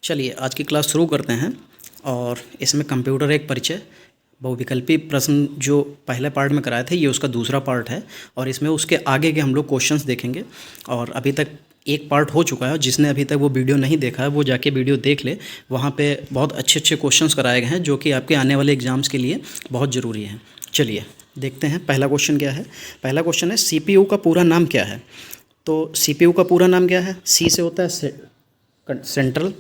चलिए आज की क्लास शुरू करते हैं। और इसमें कंप्यूटर एक परिचय बहुविकल्पी प्रश्न जो पहले पार्ट में कराए थे, ये उसका दूसरा पार्ट है। और इसमें उसके आगे के हम लोग क्वेश्चंस देखेंगे। और अभी तक एक पार्ट हो चुका है, जिसने अभी तक वो वीडियो नहीं देखा है वो जाके वीडियो देख ले। वहाँ पे बहुत अच्छे अच्छे क्वेश्चंस कराए गए हैं जो कि आपके आने वाले एग्ज़ाम्स के लिए बहुत ज़रूरी हैं। चलिए देखते हैं पहला क्वेश्चन क्या है। पहला क्वेश्चन है CPU का पूरा नाम क्या है। तो CPU का पूरा नाम क्या है। C से होता है सेंट्रल,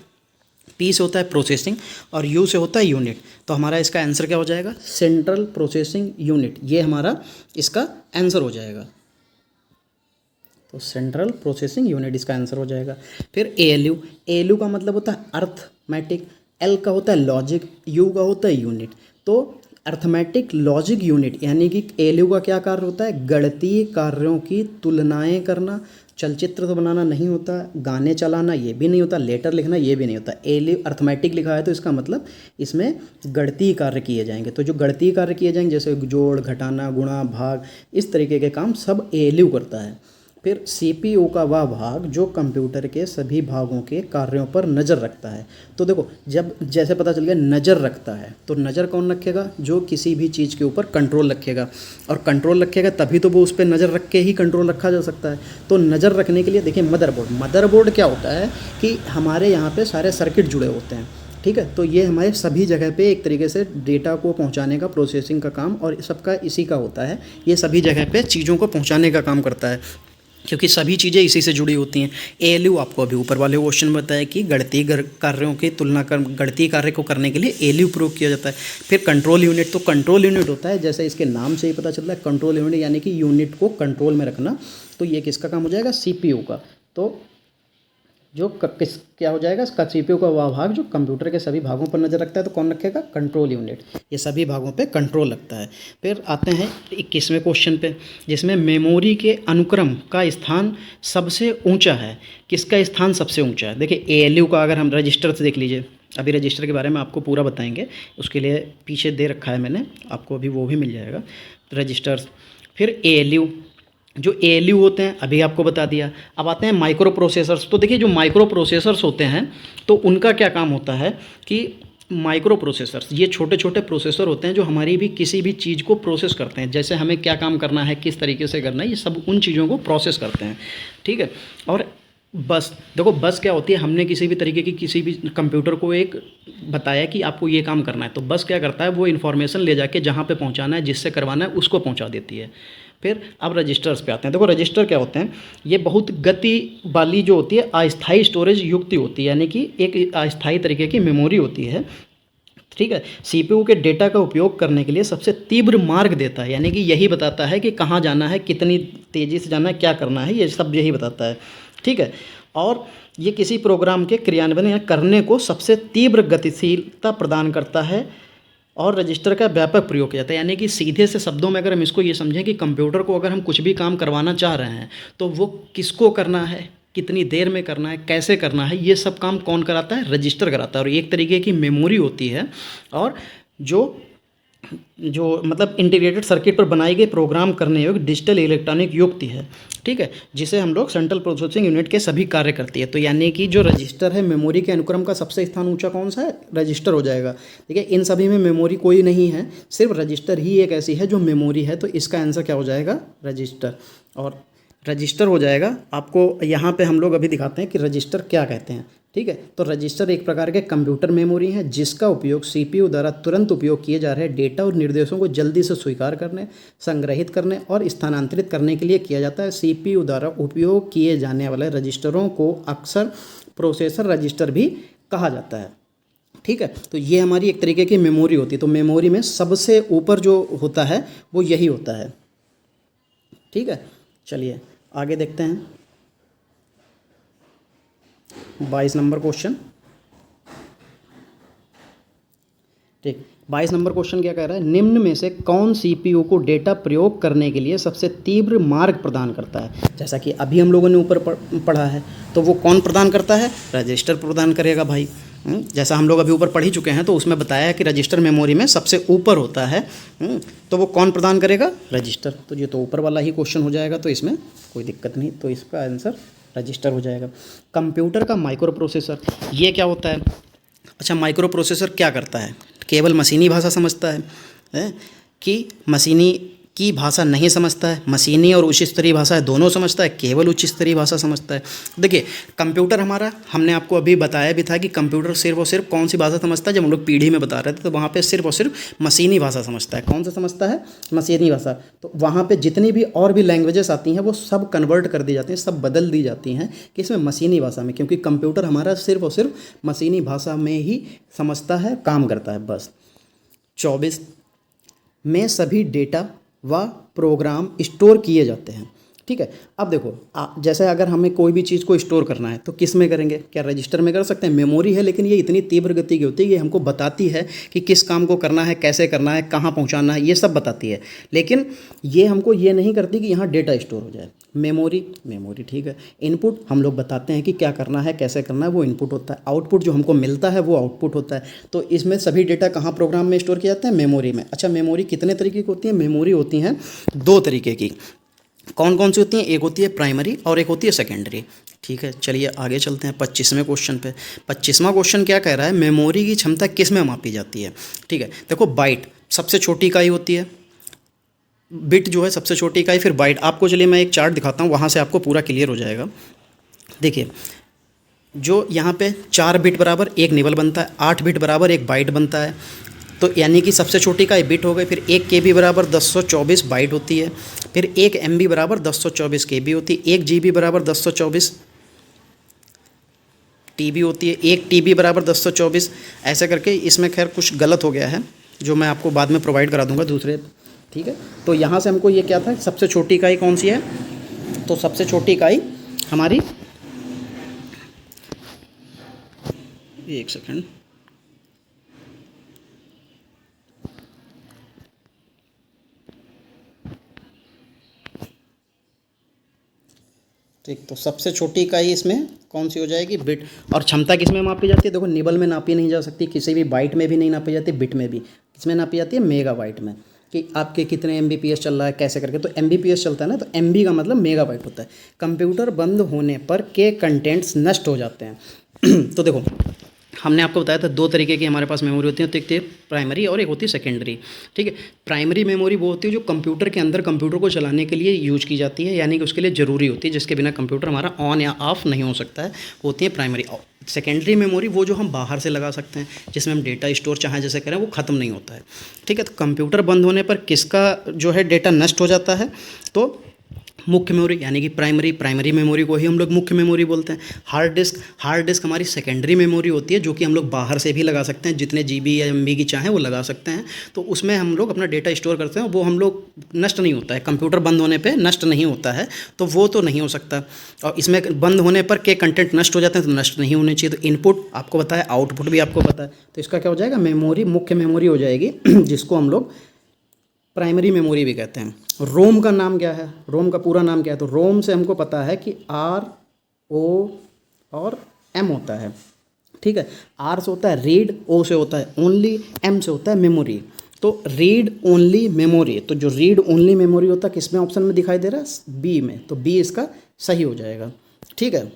P से होता है प्रोसेसिंग और U से होता है यूनिट। तो हमारा इसका आंसर क्या हो जाएगा, सेंट्रल प्रोसेसिंग यूनिट। ये हमारा इसका आंसर हो जाएगा। तो सेंट्रल प्रोसेसिंग यूनिट इसका आंसर हो जाएगा। फिर ALU का मतलब होता है अर्थमेटिक, L का होता है लॉजिक, U का होता है यूनिट। तो अर्थमेटिक लॉजिक यूनिट यानी कि ALU का क्या कार्य होता है, गणितीय कार्यों की तुलनाएं करना। चलचित्र तो बनाना नहीं होता, गाने चलाना ये भी नहीं होता, लेटर लिखना ये भी नहीं होता। ALU अर्थमेटिक लिखा है तो इसका मतलब इसमें गणितीय कार्य किए जाएंगे। तो जो गणितीय कार्य किए जाएंगे जैसे जोड़, घटाना, गुणा, भाग, इस तरीके के काम सब ALU करता है। फिर CPU का वह भाग जो कंप्यूटर के सभी भागों के कार्यों पर नज़र रखता है। तो देखो, जब जैसे पता चल गया नज़र रखता है, तो नज़र कौन रखेगा, जो किसी भी चीज़ के ऊपर कंट्रोल रखेगा। और कंट्रोल रखेगा तभी तो वो उस पर नज़र रख के ही कंट्रोल रखा जा सकता है। तो नज़र रखने के लिए देखिए मदरबोर्ड क्या होता है कि हमारे यहाँ पे सारे सर्किट जुड़े होते हैं, ठीक है। तो ये हमारे सभी जगह पे एक तरीके से डेटा को पहुंचाने का, प्रोसेसिंग का काम और सबका इसी का होता है। ये सभी जगह पे चीज़ों को पहुंचाने का काम करता है क्योंकि सभी चीज़ें इसी से जुड़ी होती हैं। ALU आपको अभी ऊपर वाले क्वेश्चन में बताया कि गणितीय कार्यों की तुलना कर गणितीय कार्य को करने के लिए ALU प्रयोग किया जाता है। फिर कंट्रोल यूनिट, तो कंट्रोल यूनिट होता है जैसे इसके नाम से ही पता चलता है, कंट्रोल यूनिट यानी कि यूनिट को कंट्रोल में रखना। तो ये किसका काम हो जाएगा, CPU का। तो जो क्या हो जाएगा, इसका CPU का वह भाग जो कंप्यूटर के सभी भागों पर नज़र रखता है। तो कौन रखेगा, कंट्रोल यूनिट। ये सभी भागों पे कंट्रोल रखता है। फिर आते हैं 21वें क्वेश्चन पे, जिसमें मेमोरी के अनुक्रम का स्थान सबसे ऊंचा है। किसका स्थान सबसे ऊंचा है। देखिए ALU का अगर हम रजिस्टर से देख लीजिए, अभी रजिस्टर के बारे में आपको पूरा बताएंगे, उसके लिए पीछे दे रखा है मैंने आपको, अभी वो भी मिल जाएगा रजिस्टर्स। फिर ALU, जो ALU होते हैं अभी आपको बता दिया। अब आते हैं माइक्रो प्रोसेसर्स। तो देखिए जो माइक्रो प्रोसेसर्स होते हैं तो उनका क्या काम होता है कि माइक्रो प्रोसेसर्स ये छोटे छोटे प्रोसेसर होते हैं जो हमारी भी किसी भी चीज़ को प्रोसेस करते हैं। जैसे हमें क्या काम करना है, किस तरीके से करना है, ये सब उन चीज़ों को प्रोसेस करते हैं, ठीक है। और बस देखो, बस क्या होती है, हमने किसी भी तरीके की किसी भी कंप्यूटर को एक बताया कि आपको ये काम करना है, तो बस क्या करता है, वो इन्फॉर्मेशन ले जाके जहाँ पे पहुँचाना है, जिससे करवाना है, उसको पहुँचा देती है। फिर अब रजिस्टर्स पे आते हैं। देखो रजिस्टर क्या होते हैं, ये बहुत गति वाली जो होती है अस्थायी स्टोरेज युक्ति होती है, यानी कि एक अस्थायी तरीके की मेमोरी होती है, ठीक है। CPU के डेटा का उपयोग करने के लिए सबसे तीव्र मार्ग देता है, यानी कि यही बताता है कि कहाँ जाना है, कितनी तेज़ी से जाना है, क्या करना है, ये सब यही बताता है, ठीक है। और ये किसी प्रोग्राम के क्रियान्वयन या करने को सबसे तीव्र गतिशीलता प्रदान करता है। और रजिस्टर का व्यापक प्रयोग किया जाता है, यानी कि सीधे से शब्दों में अगर हम इसको ये समझें कि कंप्यूटर को अगर हम कुछ भी काम करवाना चाह रहे हैं तो वो किसको करना है, कितनी देर में करना है, कैसे करना है, ये सब काम कौन कराता है, रजिस्टर कराता है। और एक तरीके की मेमोरी होती है और जो मतलब इंटीग्रेटेड सर्किट पर बनाई गई प्रोग्राम करने योग्य डिजिटल इलेक्ट्रॉनिक युक्ति है, ठीक है, जिसे हम लोग सेंट्रल प्रोसेसिंग यूनिट के सभी कार्य करती है। तो यानी कि जो रजिस्टर है, मेमोरी के अनुक्रम का सबसे स्थान ऊंचा कौन सा है, रजिस्टर हो जाएगा। देखिए इन सभी में मेमोरी कोई नहीं है, सिर्फ रजिस्टर ही एक ऐसी है जो मेमोरी है। तो इसका आंसर क्या हो जाएगा, रजिस्टर। और रजिस्टर हो जाएगा। आपको यहाँ पे हम लोग अभी दिखाते हैं कि रजिस्टर क्या कहते हैं, ठीक है। तो रजिस्टर एक प्रकार के कंप्यूटर मेमोरी है जिसका उपयोग CPU द्वारा तुरंत उपयोग किए जा रहे डेटा और निर्देशों को जल्दी से स्वीकार करने, संग्रहित करने और स्थानांतरित करने के लिए किया जाता है। CPU द्वारा उपयोग किए जाने वाले रजिस्टरों को अक्सर प्रोसेसर रजिस्टर भी कहा जाता है, ठीक है। तो ये हमारी एक तरीके की मेमोरी होती है। तो मेमोरी में सबसे ऊपर जो होता है वो यही होता है, ठीक है। चलिए आगे देखते हैं 22 नंबर क्वेश्चन, ठीक। 22 नंबर क्वेश्चन क्या कह रहा है, निम्न में से कौन CPU को डेटा प्रयोग करने के लिए सबसे तीव्र मार्ग प्रदान करता है। जैसा कि अभी हम लोगों ने ऊपर पढ़ा है, तो वो कौन प्रदान करता है, रजिस्टर प्रदान करेगा भाई। जैसा हम लोग अभी ऊपर पढ़ ही चुके हैं, तो उसमें बताया है कि रजिस्टर मेमोरी में सबसे ऊपर होता है। तो वो कौन प्रदान करेगा, रजिस्टर। तो ये तो ऊपर वाला ही क्वेश्चन हो जाएगा, तो इसमें कोई दिक्कत नहीं। तो इसका आंसर रजिस्टर हो जाएगा। कंप्यूटर का माइक्रो प्रोसेसर ये क्या होता है? अच्छा, माइक्रो प्रोसेसर क्या करता है? केवल मशीनी भाषा समझता है कि मशीनी की भाषा नहीं समझता है, मशीनी और उच्च स्तरीय भाषा है दोनों समझता है, केवल उच्च स्तरीय भाषा समझता है। देखिए कंप्यूटर हमारा, हमने आपको अभी बताया भी था कि कंप्यूटर सिर्फ और सिर्फ कौन सी भाषा समझता है, जब हम लोग पीढ़ी में बता रहे थे तो वहाँ पे सिर्फ और सिर्फ मशीनी भाषा समझता है। कौन सा समझता है? मशीनी भाषा। तो वहाँ पे जितनी भी और भी लैंग्वेजेस आती हैं वो सब कन्वर्ट कर दी जाती हैं, सब बदल दी जाती हैं कि इसमें मशीनी भाषा में, क्योंकि कंप्यूटर हमारा सिर्फ और सिर्फ मशीनी भाषा में ही समझता है, काम करता है बस। 24 में सभी डेटा व प्रोग्राम स्टोर किए जाते हैं। ठीक है, अब देखो जैसे अगर हमें कोई भी चीज़ को स्टोर करना है तो किस में करेंगे? क्या रजिस्टर में कर सकते हैं? मेमोरी है, लेकिन ये इतनी तीव्र गति की होती है, ये हमको बताती है कि किस काम को करना है, कैसे करना है, कहाँ पहुँचाना है, ये सब बताती है, लेकिन ये हमको ये नहीं करती कि यहाँ डेटा स्टोर हो जाए। मेमोरी ठीक है। इनपुट हम लोग बताते हैं कि क्या करना है, कैसे करना है, वो इनपुट होता है। आउटपुट जो हमको मिलता है वो आउटपुट होता है। तो इसमें सभी डेटा कहाँ प्रोग्राम में स्टोर किया जाता है? मेमोरी में। अच्छा, मेमोरी कितने तरीके की होती है? मेमोरी होती हैं 2 तरीके की। कौन कौन सी होती हैं? एक होती है प्राइमरी और एक होती है सेकेंडरी। ठीक है, चलिए आगे चलते हैं 25वें क्वेश्चन पे। 25वां क्वेश्चन क्या कह रहा है? मेमोरी की क्षमता किस में मापी जाती है? ठीक है, देखो बाइट सबसे छोटी इकाई होती है, बिट जो है सबसे छोटी इकाई, फिर बाइट। आपको चलिए मैं एक चार्ट दिखाता हूँ, वहाँ से आपको पूरा क्लियर हो जाएगा। देखिए जो यहाँ पे 4 बिट बराबर 1 निबल बनता है, 8 बिट बराबर 1 बाइट बनता है, तो यानी कि सबसे छोटी इकाई बिट हो गई। फिर 1 KB बराबर 1024 बाइट होती है, फिर 1 MB बराबर 1024 KB होती है, 1 GB बराबर 1024 TB होती है, 1 TB बराबर 1024। ऐसे करके इसमें खैर कुछ गलत हो गया है जो मैं आपको बाद में प्रोवाइड करा दूंगा दूसरे। ठीक है, तो यहाँ से हमको ये क्या था, सबसे छोटी इकाई कौन सी है? तो सबसे छोटी इकाई हमारी, एक सेकेंड, ठीक, तो सबसे छोटी इकाई इसमें कौन सी हो जाएगी? बिट। और क्षमता किस में मापी जाती है? देखो निबल में नापी नहीं जा सकती, किसी भी बाइट में भी नहीं नापी जाती, बिट में भी। किस में नापी जाती है? मेगाबाइट में, कि आपके कितने MBPS चल रहा है, कैसे करके। तो MBPS चलता है ना, तो MB का मतलब मेगाबाइट होता है। कंप्यूटर बंद होने पर के कंटेंट्स नष्ट हो जाते हैं। तो देखो हमने आपको बताया था 2 तरीके की हमारे पास मेमोरी होती है, तो एक होती है प्राइमरी और एक होती है सेकेंडरी। ठीक है, प्राइमरी मेमोरी वो होती है जो कंप्यूटर के अंदर कंप्यूटर को चलाने के लिए यूज की जाती है, यानी कि उसके लिए ज़रूरी होती है, जिसके बिना कंप्यूटर हमारा ऑन या ऑफ नहीं हो सकता है, वो होती है प्राइमरी। सेकेंडरी मेमोरी वो जो हम बाहर से लगा सकते हैं, जिसमें हम डेटा स्टोर चाहें जैसे करें, वो ख़त्म नहीं होता है। ठीक है, तो कंप्यूटर बंद होने पर किसका जो है डेटा नष्ट हो जाता है? तो मुख्य मेमोरी, यानी कि प्राइमरी मेमोरी को ही हम लोग मुख्य मेमोरी बोलते हैं। हार्ड डिस्क हमारी सेकेंडरी मेमोरी होती है, जो कि हम लोग बाहर से भी लगा सकते हैं, जितने GB या MB की चाहें वो लगा सकते हैं। तो उसमें हम लोग अपना डेटा स्टोर करते हैं, वो हम लोग नष्ट नहीं होता है, कंप्यूटर बंद होने पर नष्ट नहीं होता है, तो वो तो नहीं हो सकता। और इसमें बंद होने पर के कंटेंट नष्ट हो जाते हैं, तो नष्ट नहीं होने चाहिए। तो इनपुट आपको पता है, आउटपुट भी आपको पता है, तो इसका क्या हो जाएगा? मेमोरी, मुख्य मेमोरी हो जाएगी, जिसको हम लोग प्राइमरी मेमोरी भी कहते हैं। रोम का नाम क्या है? रोम का पूरा नाम क्या है? तो रोम से हमको पता है कि RO और M होता है। ठीक है, R से होता है रीड, O से होता है ओनली, M से होता है मेमोरी। तो रीड ओनली मेमोरी, तो जो रीड ओनली मेमोरी होता है किस में ऑप्शन में दिखाई दे रहा है? B में, तो B इसका सही हो जाएगा। ठीक है,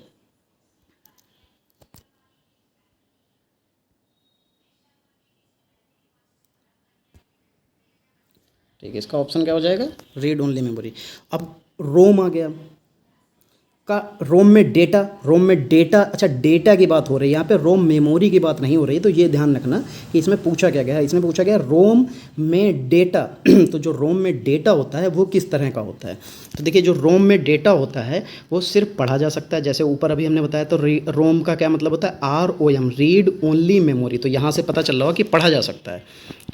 ठीक है, इसका ऑप्शन क्या हो जाएगा? Read only memory. अब रोम आ गया का, रोम में डेटा, अच्छा डेटा की बात हो रही है यहाँ पे, रोम मेमोरी की बात नहीं हो रही। तो ये ध्यान रखना कि इसमें पूछा क्या गया है, इसमें पूछा गया रोम में डेटा। तो जो रोम में डेटा होता है वो किस तरह का होता है? तो देखिए जो रोम में डेटा होता है वो सिर्फ पढ़ा जा सकता है, जैसे ऊपर अभी हमने बताया। तो रोम का क्या मतलब होता है? ROM, read only memory. तो यहाँ से पता चल रहा होगा कि पढ़ा जा सकता है।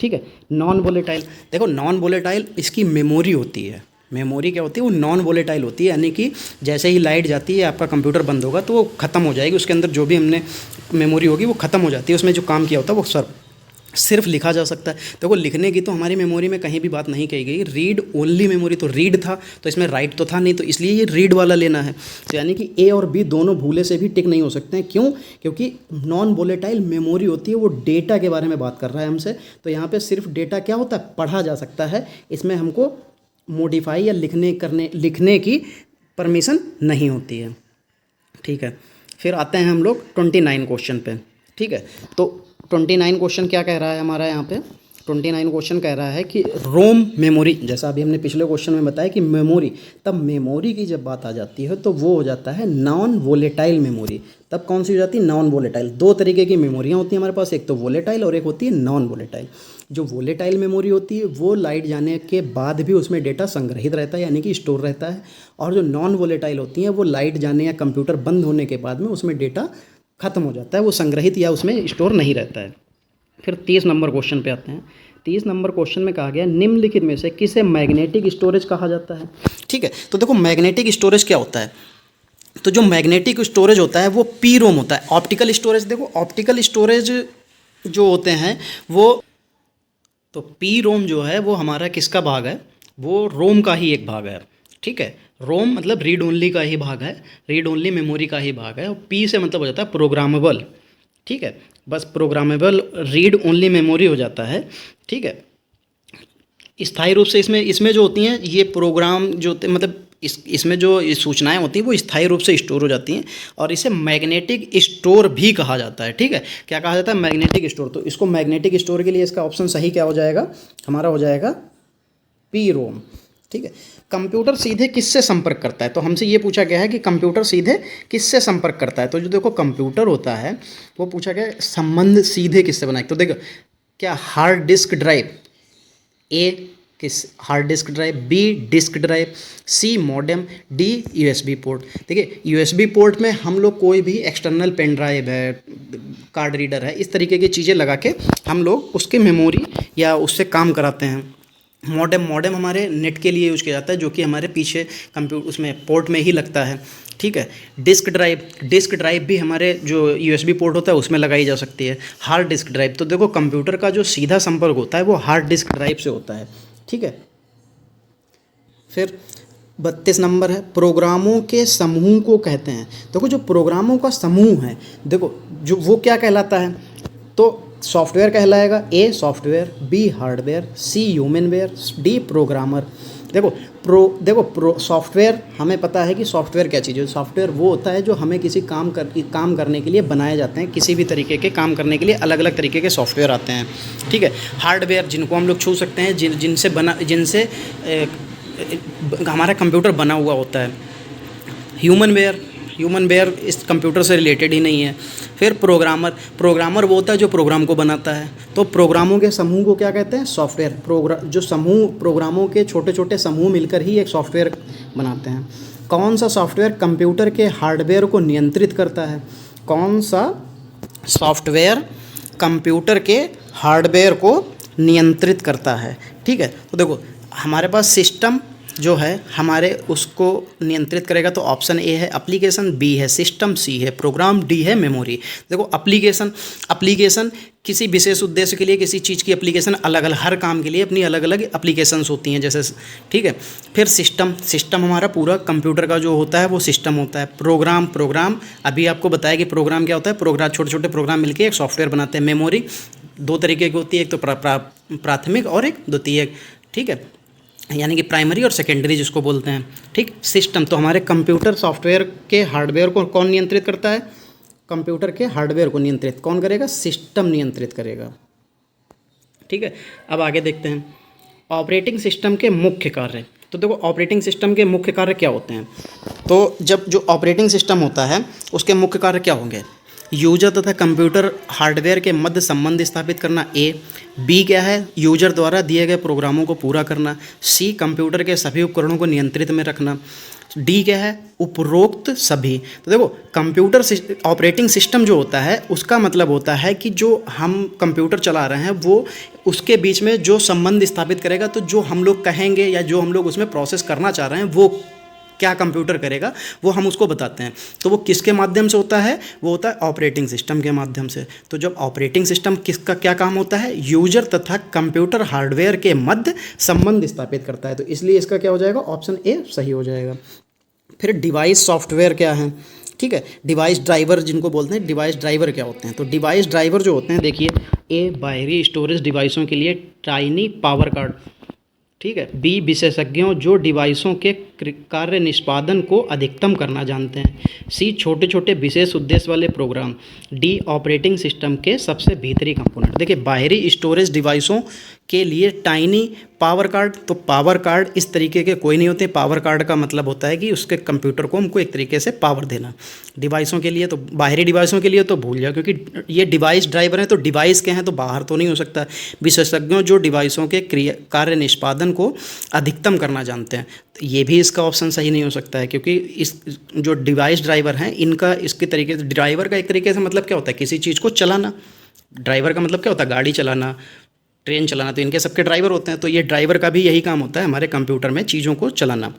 ठीक है, नॉन वोलेटाइल, देखो नॉन वोलेटाइल इसकी मेमोरी होती है। मेमोरी क्या होती है? वो नॉन वोलेटाइल होती है, यानी कि जैसे ही लाइट जाती है आपका कंप्यूटर बंद होगा तो वो ख़त्म हो जाएगी, उसके अंदर जो भी हमने मेमोरी होगी वो ख़त्म हो जाती है, उसमें जो काम किया होता है वो सिर्फ लिखा जा सकता है। देखो लिखने की तो हमारी मेमोरी में कहीं भी बात नहीं कही गई। रीड ओनली मेमोरी, तो रीड था तो इसमें राइट तो था नहीं, तो इसलिए ये रीड वाला लेना है। तो यानी कि A और B दोनों भूले से भी टिक नहीं हो सकते हैं। क्यों? क्योंकि नॉन वोलेटाइल मेमोरी होती है, वो डेटा के बारे में बात कर रहा है हमसे। तो यहाँ पर सिर्फ डेटा क्या होता है? पढ़ा जा सकता है, इसमें हमको मॉडिफाई या लिखने की परमिशन नहीं होती है। ठीक है। फिर आते हैं हम लोग 29 क्वेश्चन पे। ठीक है, तो 29 क्वेश्चन क्या कह रहा है हमारा यहाँ पे? 29 क्वेश्चन कह रहा है कि रोम मेमोरी, जैसा अभी हमने पिछले क्वेश्चन में बताया कि मेमोरी, तब मेमोरी की जब बात आ जाती है तो वो हो जाता है नॉन वोलेटाइल मेमोरी। तब कौन सी हो जाती है? Non volatile. दो तरीके की मेमोरियाँ होती हैं हमारे पास, एक तो वोलेटाइल और एक होती है नॉन वोलेटाइल। जो वोलेटाइल मेमोरी होती है वो लाइट जाने के बाद भी उसमें डेटा संग्रहित रहता है, यानी कि स्टोर रहता है। और जो नॉन वोलेटाइल होती हैं वो लाइट जाने या कंप्यूटर बंद होने के बाद में उसमें डेटा खत्म हो जाता है, वो संग्रहित या उसमें स्टोर नहीं रहता है। फिर 30 नंबर क्वेश्चन पे आते हैं। 30 नंबर क्वेश्चन में कहा गया निम्नलिखित में से किसे मैग्नेटिक स्टोरेज कहा जाता है? ठीक है, तो देखो मैग्नेटिक स्टोरेज क्या होता है? तो जो मैग्नेटिक स्टोरेज होता है वो पी रोम होता है। ऑप्टिकल स्टोरेज, देखो ऑप्टिकल स्टोरेज जो होते हैं वो, तो पी रोम जो है वो हमारा किसका भाग है? वो रोम का ही एक भाग है। ठीक है, रोम मतलब रीड ओनली का ही भाग है, रीड ओनली मेमोरी का ही भाग है। और पी से मतलब हो जाता है प्रोग्रामेबल। ठीक है, बस प्रोग्रामेबल रीड ओनली मेमोरी हो जाता है। ठीक है, स्थायी रूप से इसमें इसमें जो होती हैं ये प्रोग्राम जो मतलब इसमें जो सूचनाएं होती हैं वो स्थायी रूप से स्टोर हो जाती हैं और इसे मैग्नेटिक स्टोर भी कहा जाता है। ठीक है, क्या कहा जाता है? Magnetic store. तो इसको मैग्नेटिक स्टोर के लिए इसका ऑप्शन सही क्या हो जाएगा? हमारा हो जाएगा पी रोम। ठीक है, कंप्यूटर सीधे किससे संपर्क करता है? तो हमसे ये पूछा गया है कि कंप्यूटर सीधे किससे संपर्क करता है। तो जो देखो कंप्यूटर होता है वो पूछा गया है संबंध सीधे किससे बनाए। तो देखो क्या हार्ड डिस्क ड्राइव, ए किस hard disk drive, B disk drive, C modem, D USB port. देखिए यूएसबी पोर्ट में हम लोग कोई भी एक्सटर्नल पेन ड्राइव है, कार्ड रीडर है, इस तरीके की चीज़ें लगा के हम लोग उसके मेमोरी या उससे काम कराते हैं। मॉडेम हमारे नेट के लिए यूज किया जाता है जो कि हमारे पीछे कंप्यूटर उसमें पोर्ट में ही लगता है। ठीक है, डिस्क ड्राइव भी हमारे जो यूएसबी पोर्ट होता है उसमें लगाई जा सकती है। हार्ड डिस्क ड्राइव, तो देखो कंप्यूटर का जो सीधा संपर्क होता है वो हार्ड डिस्क ड्राइव से होता है। ठीक है, फिर 32 नंबर है प्रोग्रामों के समूह को कहते हैं। देखो जो प्रोग्रामों का समूह है, देखो जो वो क्या कहलाता है? तो सॉफ्टवेयर कहलाएगा, A software, B hardware, C humanware, D programmer. देखो सॉफ्टवेयर हमें पता है कि सॉफ्टवेयर क्या चीज़ है। सॉफ्टवेयर वो होता है जो हमें किसी काम करने के लिए बनाए जाते हैं। किसी भी तरीके के काम करने के लिए अलग अलग तरीके के सॉफ्टवेयर आते हैं। ठीक है, हार्डवेयर जिनको हम लोग छू सकते हैं, जिनसे हमारा कंप्यूटर बना हुआ होता है। ह्यूमनवेयर इस कंप्यूटर से रिलेटेड ही नहीं है। फिर प्रोग्रामर वो होता है जो प्रोग्राम को बनाता है। तो प्रोग्रामों के समूह को क्या कहते हैं? सॉफ्टवेयर। जो समूह प्रोग्रामों के छोटे छोटे समूह मिलकर ही एक सॉफ्टवेयर बनाते हैं। कौन सा सॉफ्टवेयर कंप्यूटर के हार्डवेयर को नियंत्रित करता है? कौन सा सॉफ्टवेयर कंप्यूटर के हार्डवेयर को नियंत्रित करता है? ठीक है, तो देखो हमारे पास सिस्टम जो है हमारे उसको नियंत्रित करेगा, तो ऑप्शन ए है एप्लीकेशन, बी है सिस्टम, सी है प्रोग्राम, डी है मेमोरी। देखो एप्लीकेशन किसी विशेष उद्देश्य के लिए किसी चीज़ की एप्लीकेशन अलग अलग, हर काम के लिए अपनी अलग अलग एप्लीकेशंस होती हैं जैसे। ठीक है, फिर सिस्टम हमारा पूरा कंप्यूटर का जो होता है वो सिस्टम होता है। प्रोग्राम अभी आपको बताया कि प्रोग्राम क्या होता है। छोटे छोटे प्रोग्राम मिलकर एक सॉफ्टवेयर बनाते हैं। मेमोरी दो तरीके की होती है, एक तो प्राथमिक और एक द्वितीयक। ठीक है, यानी कि प्राइमरी और सेकेंडरी जिसको बोलते हैं। ठीक, सिस्टम तो हमारे कंप्यूटर सॉफ्टवेयर के हार्डवेयर को कौन नियंत्रित करता है? कंप्यूटर के हार्डवेयर को नियंत्रित कौन करेगा? सिस्टम नियंत्रित करेगा। ठीक है, अब आगे देखते हैं ऑपरेटिंग सिस्टम के मुख्य कार्य। तो देखो ऑपरेटिंग सिस्टम के मुख्य कार्य क्या होते हैं? तो जब जो ऑपरेटिंग सिस्टम होता है उसके मुख्य कार्य क्या होंगे? यूजर तथा कंप्यूटर हार्डवेयर के मध्य संबंध स्थापित करना, ए। बी क्या है? यूजर द्वारा दिए गए प्रोग्रामों को पूरा करना। सी कंप्यूटर के सभी उपकरणों को नियंत्रित में रखना। डी क्या है? उपरोक्त सभी। तो देखो कंप्यूटर ऑपरेटिंग सिस्टम जो होता है उसका मतलब होता है कि जो हम कंप्यूटर चला रहे हैं वो उसके बीच में जो संबंध स्थापित करेगा, तो जो हम लोग कहेंगे या जो हम लोग उसमें प्रोसेस करना चाह रहे हैं वो क्या कंप्यूटर करेगा वो हम उसको बताते हैं। तो वो किसके माध्यम से होता है? वो होता है ऑपरेटिंग सिस्टम के माध्यम से। तो जब ऑपरेटिंग सिस्टम किसका क्या काम होता है? यूजर तथा कंप्यूटर हार्डवेयर के मध्य संबंध स्थापित करता है। तो इसलिए इसका क्या हो जाएगा? ऑप्शन ए सही हो जाएगा। फिर डिवाइस सॉफ्टवेयर क्या है? ठीक है, डिवाइस ड्राइवर जिनको बोलते हैं, डिवाइस ड्राइवर क्या होते हैं? तो डिवाइस ड्राइवर जो होते हैं, देखिए ए बाहरी स्टोरेज डिवाइसों के लिए टाइनी पावर कार्ड। ठीक है, बी विशेषज्ञों जो डिवाइसों के कार्य निष्पादन को अधिकतम करना जानते हैं। सी छोटे छोटे विशेष उद्देश्य वाले प्रोग्राम। डी ऑपरेटिंग सिस्टम के सबसे भीतरी कंपोनेंट। देखिए बाहरी स्टोरेज डिवाइसों के लिए टाइनी पावर कार्ड, तो पावर कार्ड इस तरीके के कोई नहीं होते। पावर कार्ड का मतलब होता है कि उसके कंप्यूटर को हमको एक तरीके से पावर देना। डिवाइसों के लिए तो बाहरी डिवाइसों के लिए तो भूल जाओ, क्योंकि ये डिवाइस ड्राइवर हैं तो डिवाइस के हैं तो बाहर तो नहीं हो सकता। विशेषज्ञों जो डिवाइसों के कार्य निष्पादन को अधिकतम करना जानते हैं, तो ये भी इसका ऑप्शन सही नहीं हो सकता है, क्योंकि इस जो डिवाइस ड्राइवर हैं इनका इसके तरीके से ड्राइवर का एक तरीके से मतलब क्या होता है, किसी चीज़ को चलाना। ड्राइवर का मतलब क्या होता है, गाड़ी चलाना, ट्रेन चलाना, तो इनके सबके ड्राइवर होते हैं। तो ये ड्राइवर का भी यही काम होता है हमारे कंप्यूटर में चीज़ों को चलाना।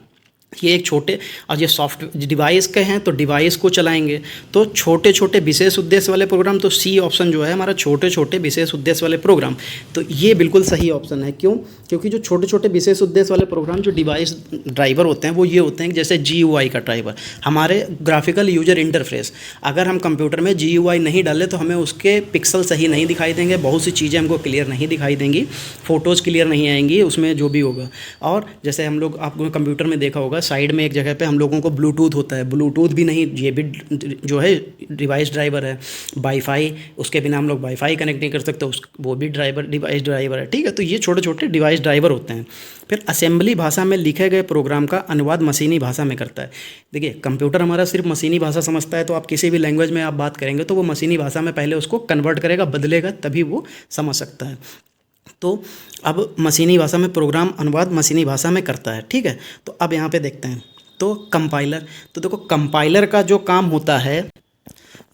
ये एक छोटे, और ये सॉफ्ट डिवाइस के हैं तो डिवाइस को चलाएंगे। तो छोटे छोटे विशेष उद्देश्य वाले प्रोग्राम, तो सी ऑप्शन जो है हमारा छोटे छोटे विशेष उद्देश्य वाले प्रोग्राम, तो ये बिल्कुल सही ऑप्शन है। क्यों? क्योंकि जो छोटे छोटे विशेष उद्देश्य वाले प्रोग्राम जो डिवाइस ड्राइवर होते हैं वो ये होते हैं जैसे GUI का ड्राइवर, हमारे ग्राफिकल यूजर इंटरफेस। अगर हम कंप्यूटर में GUI नहीं डालें तो हमें उसके पिक्सल सही नहीं दिखाई देंगे, बहुत सी चीज़ें हमको क्लियर नहीं दिखाई देंगी, फ़ोटोज़ क्लियर नहीं आएंगी उसमें जो भी होगा। और जैसे हम लोग, आपको कंप्यूटर में देखा होगा साइड में एक जगह पे हम लोगों को ब्लूटूथ होता है, ब्लूटूथ भी नहीं, ये भी जो है डिवाइस ड्राइवर है। वाईफाई, उसके बिना हम लोग वाईफाई कनेक्ट नहीं कर सकते, वो भी डिवाइस ड्राइवर है। ठीक है, तो ये छोटे छोटे डिवाइस ड्राइवर होते हैं। फिर असेंबली भाषा में लिखे गए प्रोग्राम का अनुवाद मशीनी भाषा में करता है। देखिए कंप्यूटर हमारा सिर्फ मशीनी भाषा समझता है, तो आप किसी भी लैंग्वेज में आप बात करेंगे तो वो मशीनी भाषा में पहले उसको कन्वर्ट करेगा, बदलेगा, तभी वो समझ सकता है। तो अब मशीनी भाषा में प्रोग्राम अनुवाद मशीनी भाषा में करता है। ठीक है, तो अब यहाँ पे देखते हैं तो कंपाइलर। तो देखो कंपाइलर का जो काम होता है,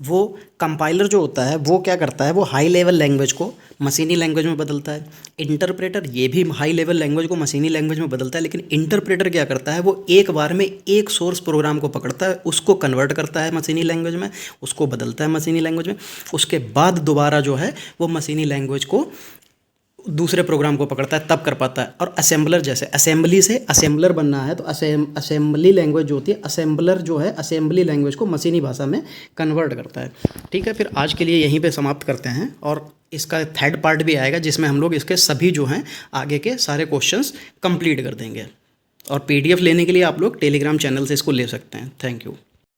वो कंपाइलर जो होता है वो क्या करता है, वो हाई लेवल लैंग्वेज को मशीनी लैंग्वेज में बदलता है। इंटरप्रेटर ये भी हाई लेवल लैंग्वेज को मशीनी लैंग्वेज में बदलता है, लेकिन इंटरप्रेटर क्या करता है, वो एक बार में एक सोर्स प्रोग्राम को पकड़ता है, उसको कन्वर्ट करता है मशीनी लैंग्वेज में, उसको बदलता है मशीनी लैंग्वेज में, उसके बाद दोबारा जो है वो मशीनी लैंग्वेज को दूसरे प्रोग्राम को पकड़ता है, तब कर पाता है। और असेंबलर जैसे असेंबली से असेंबलर बनना है तो असेंबली लैंग्वेज जो होती है, असेंबलर जो है असेंबली लैंग्वेज को मशीनी भाषा में कन्वर्ट करता है। ठीक है, फिर आज के लिए यहीं पे समाप्त करते हैं, और इसका थर्ड पार्ट भी आएगा जिसमें हम लोग इसके सभी जो हैं आगे के सारे क्वेश्चंस कंप्लीट कर देंगे। और PDF लेने के लिए आप लोग टेलीग्राम चैनल से इसको ले सकते हैं। Thank you.